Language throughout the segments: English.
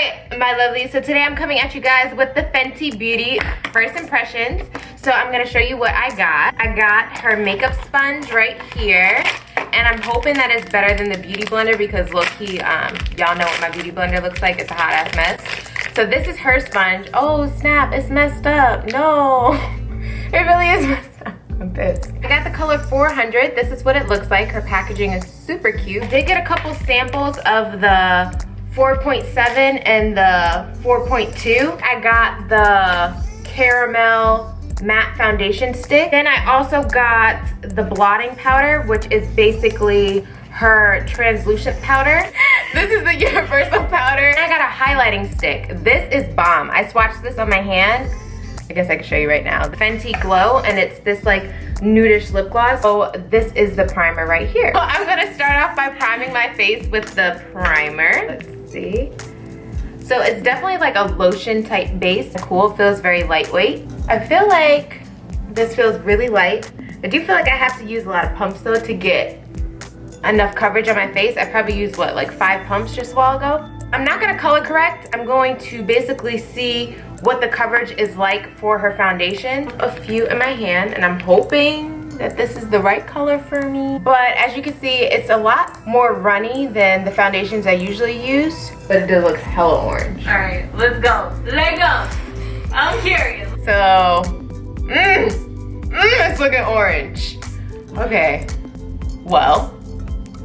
Alright, my lovelies, so today I'm coming at you guys with the Fenty Beauty first impressions. So I'm going to show you what I got. I got her makeup sponge right here. And I'm hoping that it's better than the Beauty Blender because low-key, y'all know what my Beauty Blender looks like. It's a hot-ass mess. So this is her sponge. Oh, snap, it's messed up. No, it really is messed up. I'm pissed. I got the color 400. This is what it looks like. Her packaging is super cute. I did get a couple samples of the 4.7 and the 4.2. I got the caramel matte foundation stick. Then I also got the blotting powder, which is basically her translucent powder. This is the universal powder. And I got a highlighting stick. This is bomb. I swatched this on my hand. I guess I can show you right now. The Fenty Glow, and it's this like nudish lip gloss. So this is the primer right here. So I'm gonna start off by priming my face with the primer. Let's see. So it's definitely like a lotion type base. Cool, feels very lightweight. I feel like this feels really light. I do feel like I have to use a lot of pumps though to get enough coverage on my face. I probably used what, like 5 pumps just a while ago. I'm not gonna color correct. I'm going to basically see what the coverage is like for her foundation. A few in my hand, and I'm hoping that this is the right color for me. But as you can see, it's a lot more runny than the foundations I usually use, but it does look hella orange. All right, let's go. Let go. I'm curious. So, it's looking orange. Okay, well,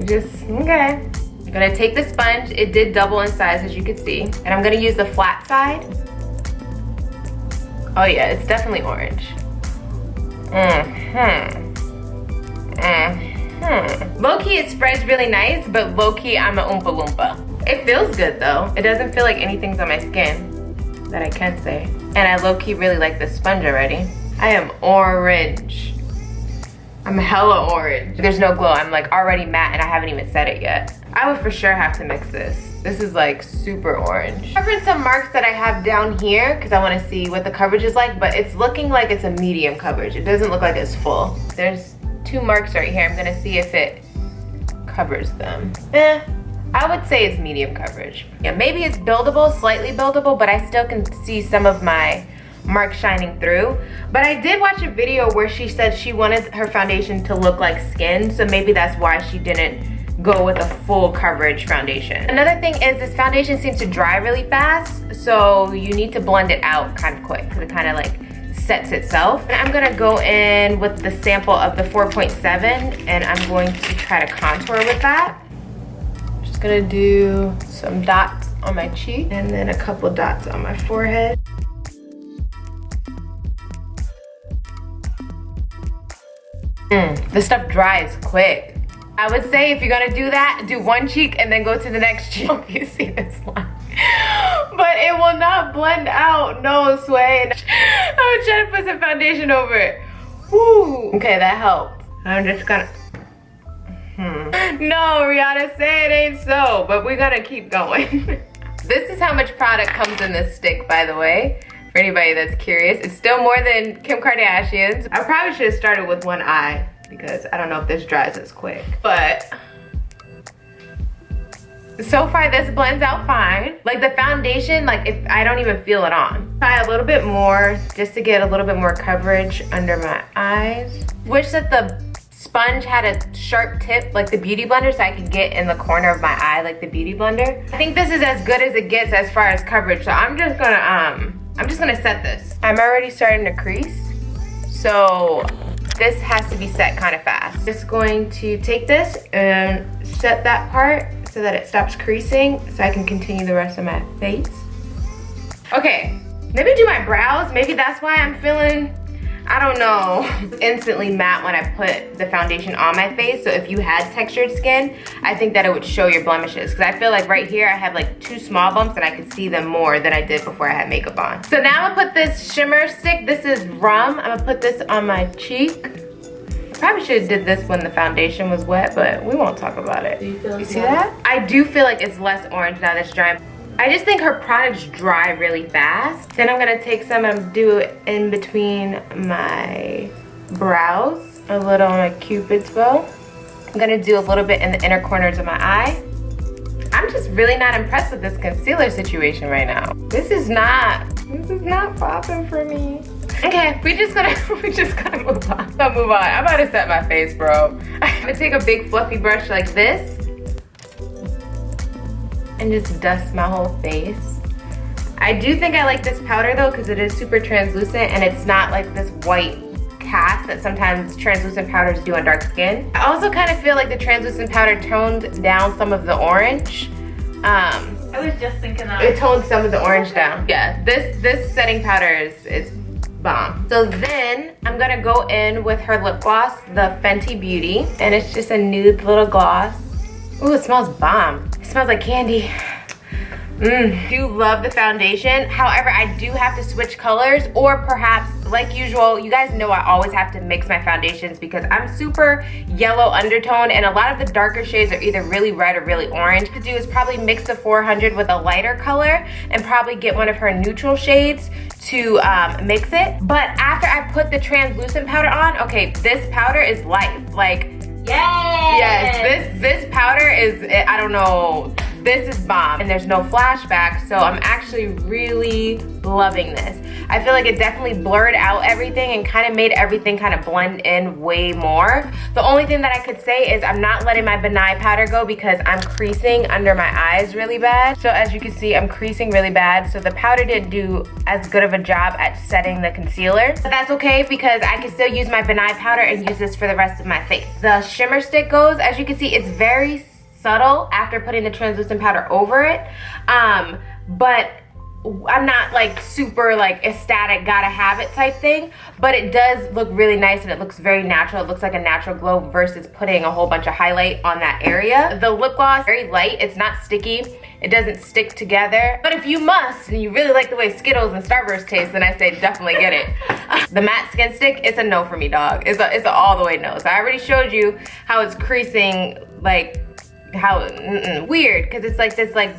okay. I'm gonna take the sponge. It did double in size, as you can see. And I'm gonna use the flat side. Oh yeah, it's definitely orange. Low-key, it spreads really nice, but low-key, I'm a Oompa Loompa. It feels good though. It doesn't feel like anything's on my skin, that I can say. And I low-key really like this sponge already. I am orange. I'm hella orange. There's no glow. I'm like already matte and I haven't even set it yet. I would for sure have to mix this. This is like super orange. I referenced some marks that I have down here because I want to see what the coverage is like, but it's looking like it's a medium coverage. It doesn't look like it's full. There's 2 marks right here. I'm gonna see if it covers them. I would say it's medium coverage. Yeah, maybe it's buildable, slightly buildable, but I still can see some of my marks shining through. But I did watch a video where she said she wanted her foundation to look like skin, so maybe that's why she didn't go with a full coverage foundation. Another thing is this foundation seems to dry really fast, so you need to blend it out kind of quick because it kind of like sets itself. And I'm gonna go in with the sample of the 4.7 and I'm going to try to contour with that. Just gonna do some dots on my cheek and then a couple dots on my forehead. This stuff dries quick. I would say if you're gonna do that, do one cheek and then go to the next cheek. You see this line? But it will not blend out, no sway. I'm trying to put some foundation over it. Woo. Okay, that helped. I'm just gonna, No, Rihanna, say it ain't so, but we're gonna keep going. This is how much product comes in this stick, by the way. For anybody that's curious, it's still more than Kim Kardashian's. I probably should have started with one eye because I don't know if this dries as quick. But so far this blends out fine. Like the foundation, like if I don't even feel it on. Try a little bit more just to get a little bit more coverage under my eyes. Wish that the sponge had a sharp tip like the Beauty Blender so I could get in the corner of my eye like the Beauty Blender. I think this is as good as it gets as far as coverage. So I'm just gonna set this. I'm already starting to crease. So this has to be set kind of fast. Just going to take this and set that part so that it stops creasing so I can continue the rest of my face. Okay, maybe do my brows. Maybe that's why I'm feeling, I don't know, instantly matte when I put the foundation on my face. So if you had textured skin, I think that it would show your blemishes. Because I feel like right here I have like 2 small bumps and I can see them more than I did before I had makeup on. So now I'm gonna put this shimmer stick. This is Rum. I'm gonna put this on my cheek. I probably should have did this when the foundation was wet, but we won't talk about it. You see that? I do feel like it's less orange now that it's dry. I just think her products dry really fast. Then I'm gonna take some and do it in between my brows, a little on my Cupid's bow. I'm gonna do a little bit in the inner corners of my eye. I'm just really not impressed with this concealer situation right now. This is not popping for me. Okay, we just gotta move on. I'm about to set my face, bro. I'm gonna take a big fluffy brush like this and just dust my whole face. I do think I like this powder though, because it is super translucent and it's not like this white cast that sometimes translucent powders do on dark skin. I also kind of feel like the translucent powder toned down some of the orange. I was just thinking that. It toned some of the orange down. Yeah, this setting powder is bomb. So then I'm gonna go in with her lip gloss, the Fenty Beauty, and it's just a nude little gloss. Ooh, it smells bomb. It smells like candy. I do love the foundation. However, I do have to switch colors, or perhaps, like usual, you guys know I always have to mix my foundations because I'm super yellow undertone, and a lot of the darker shades are either really red or really orange. What to do is probably mix the 400 with a lighter color and probably get one of her neutral shades to mix it. But after I put the translucent powder on, okay, this powder is life. Like, yes, this powder is, I don't know, this is bomb, and there's no flashback, so I'm actually really loving this. I feel like it definitely blurred out everything and kind of made everything kind of blend in way more. The only thing that I could say is I'm not letting my benign powder go because I'm creasing under my eyes really bad. So as you can see, I'm creasing really bad, so the powder didn't do as good of a job at setting the concealer. But that's okay because I can still use my benign powder and use this for the rest of my face. The shimmer stick goes, as you can see, it's very subtle after putting the translucent powder over it, but I'm not like super like ecstatic gotta have it type thing, but it does look really nice and it looks very natural. It looks like a natural glow versus putting a whole bunch of highlight on that area. The lip gloss, very light, it's not sticky, it doesn't stick together. But if you must, and you really like the way Skittles and Starburst taste, then I say definitely get it. The matte skin stick, it's a no for me, dog. It's a all the way no. So I already showed you how it's creasing, like how weird, because it's like this like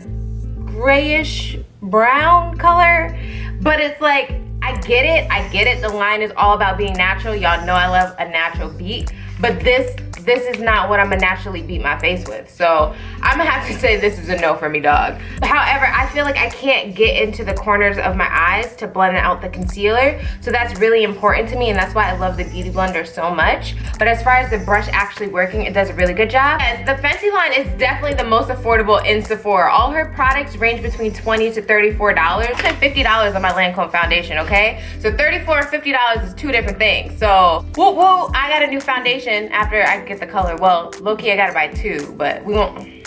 grayish brown color, but it's like I get it, the line is all about being natural. Y'all know I love a natural beat, but this is not what I'm gonna naturally beat my face with. So I'm gonna have to say this is a no for me, dog. However, I feel like I can't get into the corners of my eyes to blend out the concealer. So that's really important to me, and that's why I love the Beauty Blender so much. But as far as the brush actually working, it does a really good job. Yes, the Fenty line is definitely the most affordable in Sephora. All her products range between $20 to $34. I spent $50 on my Lancome foundation, okay? So $34 and $50 is two different things. So, woo woo, I got a new foundation after I get the color. Well, low-key I gotta buy two, but we won't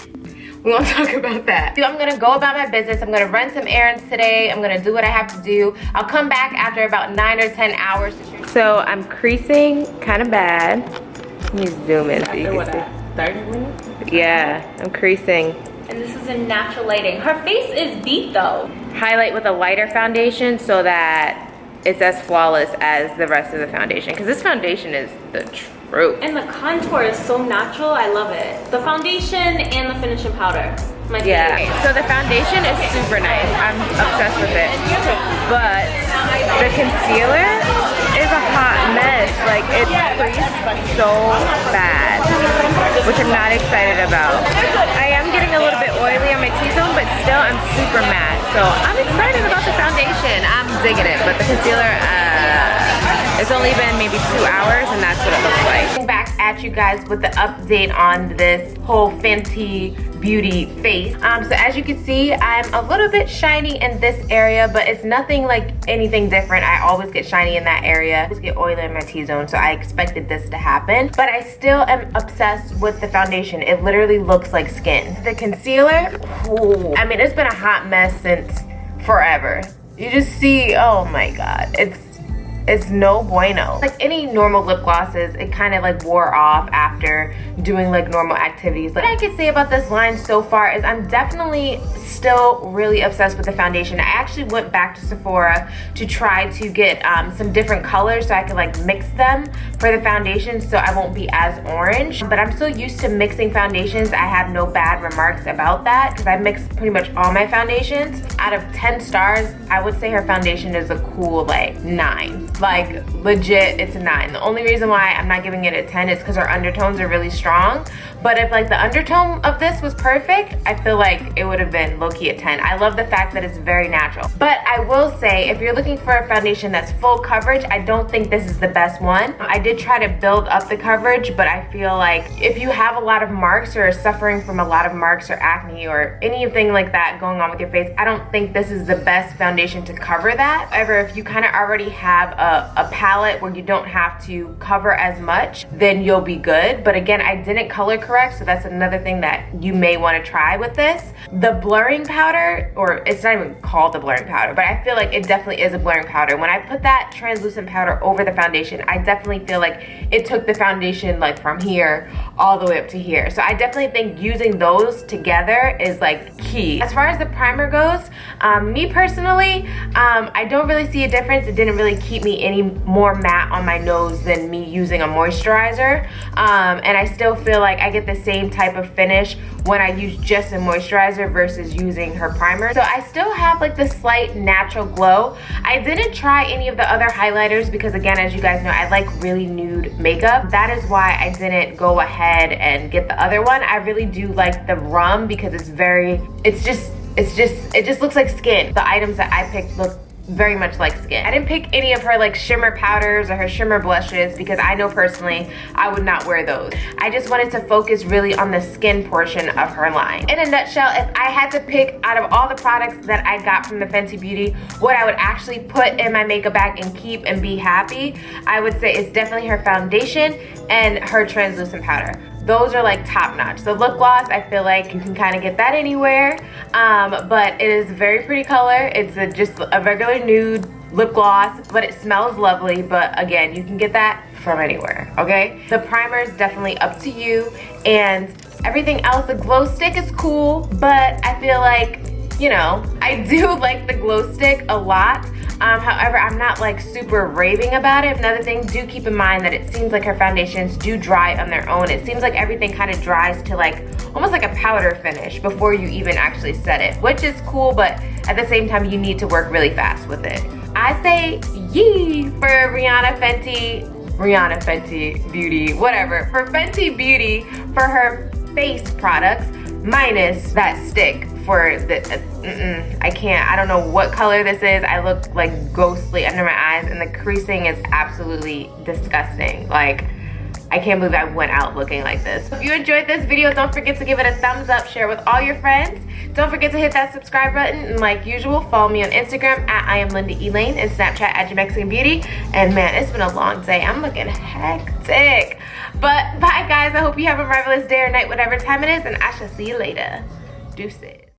talk about that. So I'm gonna go about my business. I'm gonna run some errands today. I'm gonna do what I have to do. I'll come back after about 9 or 10 hours. So I'm creasing kind of bad. Let me zoom in so you can see. 30 minutes? Yeah, I'm creasing. And this is in natural lighting. Her face is beat though. Highlight with a lighter foundation so that it's as flawless as the rest of the foundation, because this foundation is the truth. And the contour is so natural, I love it. The foundation and the finishing powder, my favorite. Yeah, so the foundation is super nice. I'm obsessed with it. But the concealer is a hot mess. Like, it creased so bad, which I'm not excited about. I am getting a little bit oily on my T-zone, but still I'm super matte. So I'm excited about the foundation. I'm digging it, but the concealer, it's only been maybe 2 hours and that's what it looks like. Back at you guys with the update on this whole Fenty Beauty face. So as you can see, I'm a little bit shiny in this area, but it's nothing like anything different. I always get shiny in that area. I always get oily in my T-zone, so I expected this to happen. But I still am obsessed with the foundation. It literally looks like skin. The concealer, ooh, I mean, it's been a hot mess since forever. You just see, oh my God, it's no bueno. Like any normal lip glosses, it kind of like wore off after doing like normal activities. What I can say about this line so far is I'm definitely still really obsessed with the foundation. I actually went back to Sephora to try to get some different colors so I could like mix them for the foundation so I won't be as orange. But I'm so used to mixing foundations, I have no bad remarks about that because I mix pretty much all my foundations. Out of 10 stars, I would say her foundation is a cool like 9. Like legit, it's a 9. The only reason why I'm not giving it a 10 is because her undertones are really strong, But if like the undertone of this was perfect, I feel like it would have been low-key a 10. I love the fact that it's very natural. But I will say, if you're looking for a foundation that's full coverage, I don't think this is the best one. I did try to build up the coverage, but I feel like if you have a lot of marks or are suffering from a lot of marks or acne or anything like that going on with your face, I don't think this is the best foundation to cover that. However, if you kind of already have a palette where you don't have to cover as much, then you'll be good. But again, I didn't color correct, so that's another thing that you may want to try with this. The blurring powder, or it's not even called the blurring powder, but I feel like it definitely is a blurring powder. When I put that translucent powder over the foundation, I definitely feel like it took the foundation like from here all the way up to here. So I definitely think using those together is like key. As far as the primer goes, me personally, I don't really see a difference. It didn't really keep me any more matte on my nose than me using a moisturizer. And I still feel like I get the same type of finish when I use just a moisturizer versus using her primer. So I still have like the slight natural glow. I didn't try any of the other highlighters because again, as you guys know, I like really nude makeup. That is why I didn't go ahead and get the other one. I really do like the rum because it just looks like skin. The items that I picked look very much like skin. I didn't pick any of her like shimmer powders or her shimmer blushes because I know personally I would not wear those. I just wanted to focus really on the skin portion of her line. In a nutshell, if I had to pick out of all the products that I got from the Fenty Beauty, what I would actually put in my makeup bag and keep and be happy, I would say it's definitely her foundation and her translucent powder. Those are like top notch. So lip gloss, I feel like you can kind of get that anywhere, but it is a very pretty color. It's just a regular nude lip gloss, but it smells lovely. But again, you can get that from anywhere, okay? The primer is definitely up to you, and everything else, the glow stick is cool, but I feel like, you know, I do like the glow stick a lot. However, I'm not like super raving about it. Another thing, do keep in mind that it seems like her foundations do dry on their own. It seems like everything kind of dries to like almost like a powder finish before you even actually set it, which is cool, but at the same time, you need to work really fast with it. I say yee for Fenty Beauty, whatever. For Fenty Beauty, for her face products, minus that stick for the, I can't, I don't know what color this is. I look like ghostly under my eyes and the creasing is absolutely disgusting. Like, I can't believe I went out looking like this. If you enjoyed this video, don't forget to give it a thumbs up, share with all your friends. Don't forget to hit that subscribe button, and like usual, follow me on Instagram at iamLindaElaine and Snapchat at JaMexicanBeauty. And man, it's been a long day. I'm looking hectic. But bye guys, I hope you have a marvelous day or night, whatever time it is, and I shall see you later. Deuces.